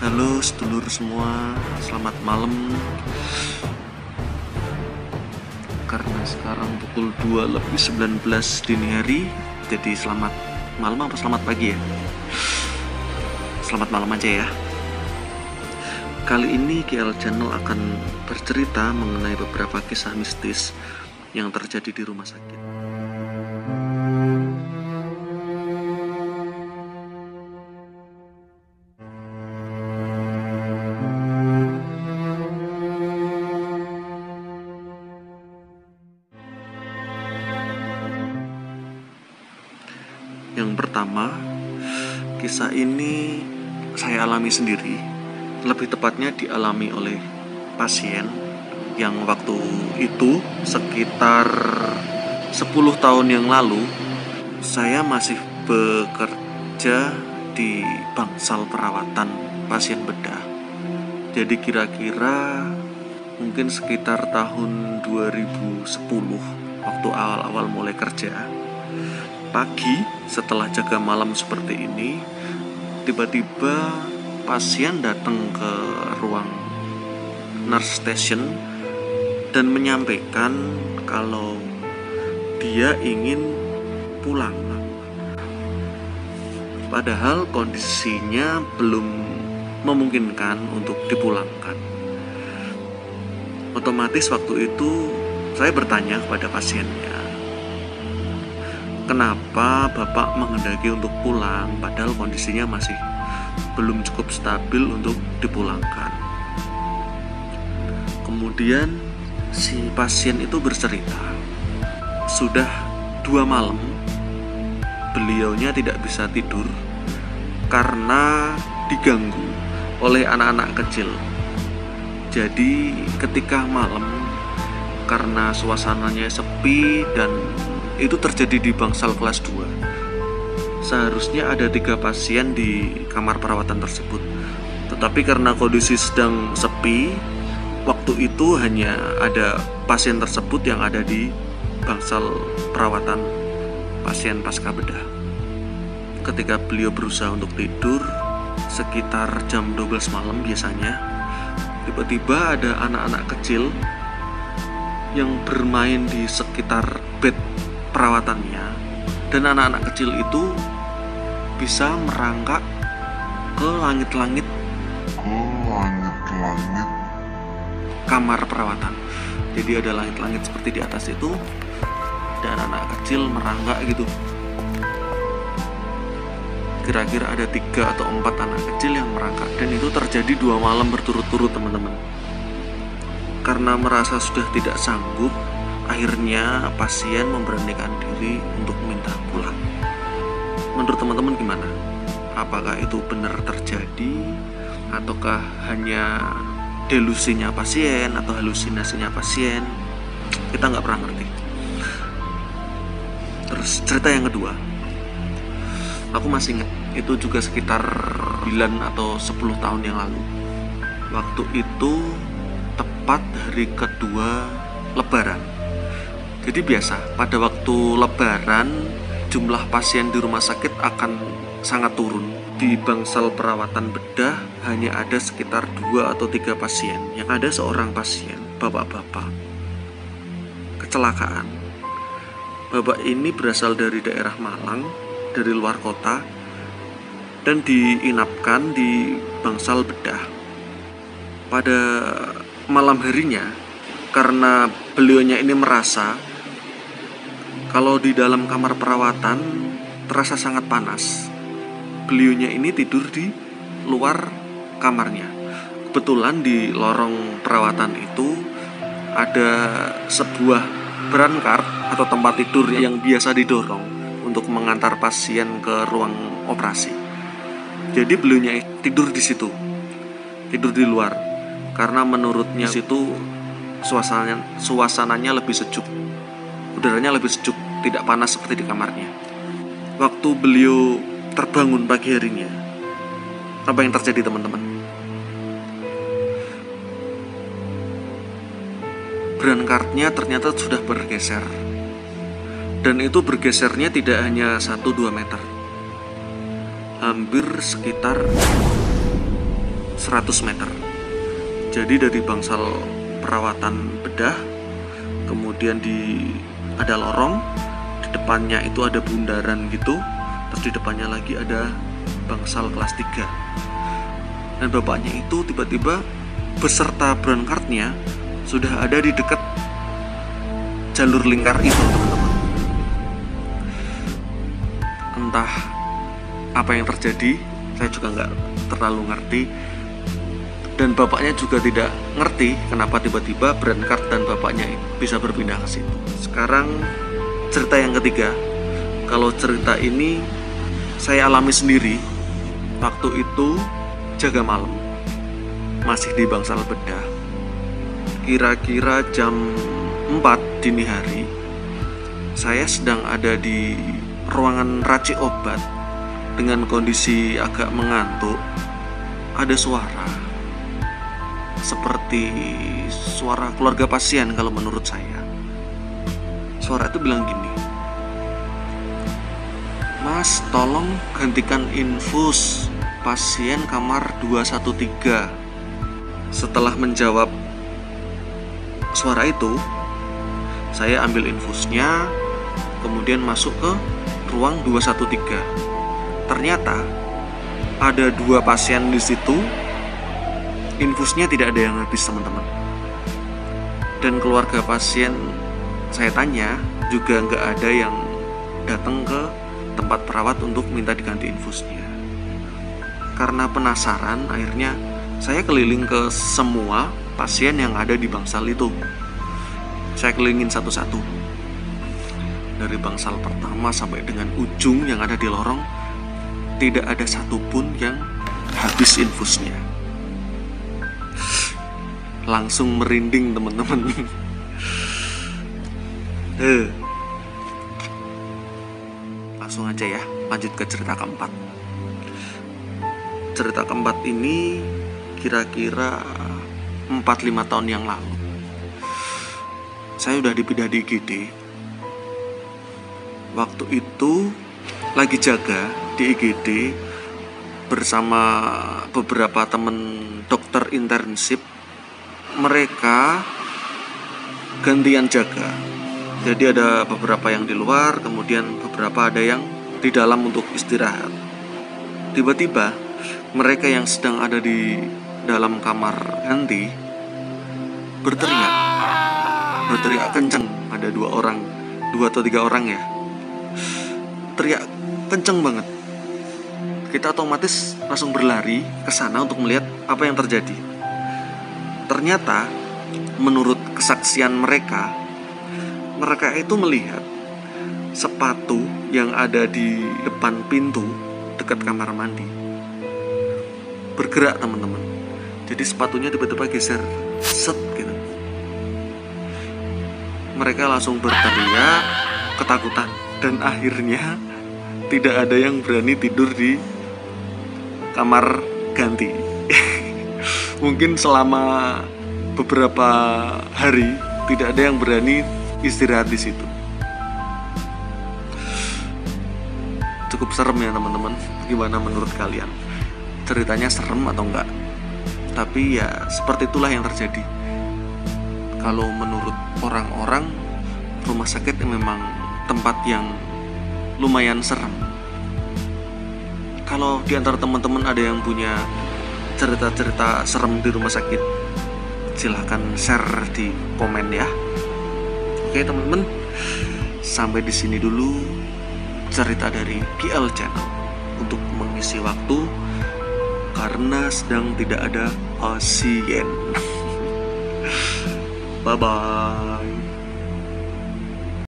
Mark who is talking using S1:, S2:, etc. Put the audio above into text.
S1: Halo sedulur semua, selamat malam. Karena sekarang pukul 2:19 dini hari, jadi selamat malam apa selamat pagi ya? Selamat malam aja ya. Kali ini KL Channel akan bercerita mengenai beberapa kisah mistis yang terjadi di rumah sakit. Yang pertama, kisah ini saya alami sendiri. Lebih tepatnya dialami oleh pasien yang waktu itu sekitar 10 tahun yang lalu saya masih bekerja di bangsal perawatan pasien bedah. Jadi kira-kira mungkin sekitar tahun 2010 waktu awal-awal mulai kerja. Pagi setelah jaga malam seperti ini, tiba-tiba pasien datang ke ruang nurse station dan menyampaikan kalau dia ingin pulang. Padahal kondisinya belum memungkinkan untuk dipulangkan. Otomatis waktu itu saya bertanya kepada pasiennya, kenapa Bapak menghendaki untuk pulang padahal kondisinya masih belum cukup stabil untuk dipulangkan. Kemudian si pasien itu bercerita, sudah 2 malam beliaunya tidak bisa tidur karena diganggu oleh anak-anak kecil. Jadi ketika malam, karena suasananya sepi dan itu terjadi di bangsal kelas 2. Seharusnya ada 3 pasien di kamar perawatan tersebut. Tetapi karena kondisi sedang sepi, waktu itu hanya ada pasien tersebut yang ada di bangsal perawatan pasien pasca bedah. Ketika beliau berusaha untuk tidur, sekitar jam 12 malam biasanya, tiba-tiba ada anak-anak kecil yang bermain di sekitar bed perawatannya, dan anak-anak kecil itu bisa merangkak ke langit-langit kamar perawatan. Jadi ada langit-langit seperti di atas itu, dan anak kecil merangkak gitu. Kira-kira ada 3 atau 4 anak kecil yang merangkak, dan itu terjadi 2 malam berturut-turut teman-teman. Karena merasa sudah tidak sanggup, akhirnya pasien memberanikan diri untuk minta pulang. Menurut teman-teman gimana? Apakah itu benar terjadi? Ataukah hanya delusinya pasien atau halusinasinya pasien? Kita nggak pernah ngerti. Terus cerita yang kedua, aku masih ingat, itu juga sekitar 9 atau 10 tahun yang lalu. Waktu itu tepat hari kedua Lebaran. Jadi biasa, pada waktu Lebaran jumlah pasien di rumah sakit akan sangat turun. Di bangsal perawatan bedah hanya ada sekitar 2 atau 3 pasien. Yang ada seorang pasien, bapak-bapak, kecelakaan. Bapak ini berasal dari daerah Malang, dari luar kota, dan diinapkan di bangsal bedah. Pada malam harinya, karena beliaunya ini merasa kalau di dalam kamar perawatan terasa sangat panas, beliaunya ini tidur di luar kamarnya. Kebetulan di lorong perawatan itu ada sebuah brancard atau tempat tidur yang biasa didorong untuk mengantar pasien ke ruang operasi. Jadi beliaunya tidur di situ, tidur di luar, karena menurutnya situ suasananya lebih sejuk, udaranya lebih sejuk, tidak panas seperti di kamarnya. Waktu beliau terbangun pagi harinya, apa yang terjadi teman-teman? Brancardnya ternyata sudah bergeser, dan itu bergesernya tidak hanya 1-2 meter, hampir sekitar 100 meter. Jadi dari bangsal perawatan bedah, kemudian ada lorong, di depannya itu ada bundaran gitu, terus di depannya lagi ada bangsal kelas 3. Dan bapaknya itu tiba-tiba beserta brown card-nya sudah ada di dekat jalur lingkar itu, teman-teman. Entah apa yang terjadi, saya juga nggak terlalu ngerti. Dan bapaknya juga tidak ngerti kenapa tiba-tiba brown card dan bapaknya bisa berpindah ke situ. Sekarang cerita yang ketiga. Kalau cerita ini saya alami sendiri. Waktu itu jaga malam, masih di bangsal bedah. Kira-kira jam 4 dini hari, saya sedang ada di ruangan racik obat dengan kondisi agak mengantuk. Ada suara seperti suara keluarga pasien kalau menurut saya. Suara itu bilang gini, "Mas, tolong gantikan infus pasien kamar 213. Setelah menjawab suara itu, saya ambil infusnya, kemudian masuk ke ruang 213. Ternyata ada 2 pasien di situ. Infusnya tidak ada yang habis, teman-teman. Dan keluarga pasien saya tanya juga nggak ada yang datang ke tempat perawat untuk minta diganti infusnya. Karena penasaran, akhirnya saya keliling ke semua pasien yang ada di bangsal itu. Saya kelilingin satu-satu, dari bangsal pertama sampai dengan ujung yang ada di lorong. Tidak ada satupun yang habis infusnya. Langsung merinding, teman-teman. Langsung aja ya, lanjut ke cerita keempat. Cerita keempat ini kira-kira 4-5 tahun yang lalu. Saya udah dipindah di IGD. Waktu itu lagi jaga di IGD bersama beberapa teman dokter internship. Mereka gantian jaga. Jadi ada beberapa yang di luar, kemudian beberapa ada yang di dalam untuk istirahat. Tiba-tiba mereka yang sedang ada di dalam kamar ganti berteriak kencang. Ada 2 atau 3 orang ya. Teriak kencang banget. Kita otomatis langsung berlari ke sana untuk melihat apa yang terjadi. Ternyata menurut kesaksian mereka itu melihat sepatu yang ada di depan pintu dekat kamar mandi bergerak, teman-teman. Jadi sepatunya tiba-tiba geser, set gitu. Mereka langsung berteriak ketakutan, dan akhirnya tidak ada yang berani tidur di kamar ganti. Mungkin selama beberapa hari tidak ada yang berani istirahat di situ. Cukup serem ya, teman-teman. Gimana menurut kalian? Ceritanya serem atau enggak? Tapi ya seperti itulah yang terjadi. Kalau menurut orang-orang, rumah sakit memang tempat yang lumayan serem. Kalau di antara teman-teman ada yang punya cerita-cerita serem di rumah sakit, silahkan share di komen ya. Oke teman-teman, sampai di sini dulu cerita dari GL Channel untuk mengisi waktu karena sedang tidak ada pasien. Bye bye.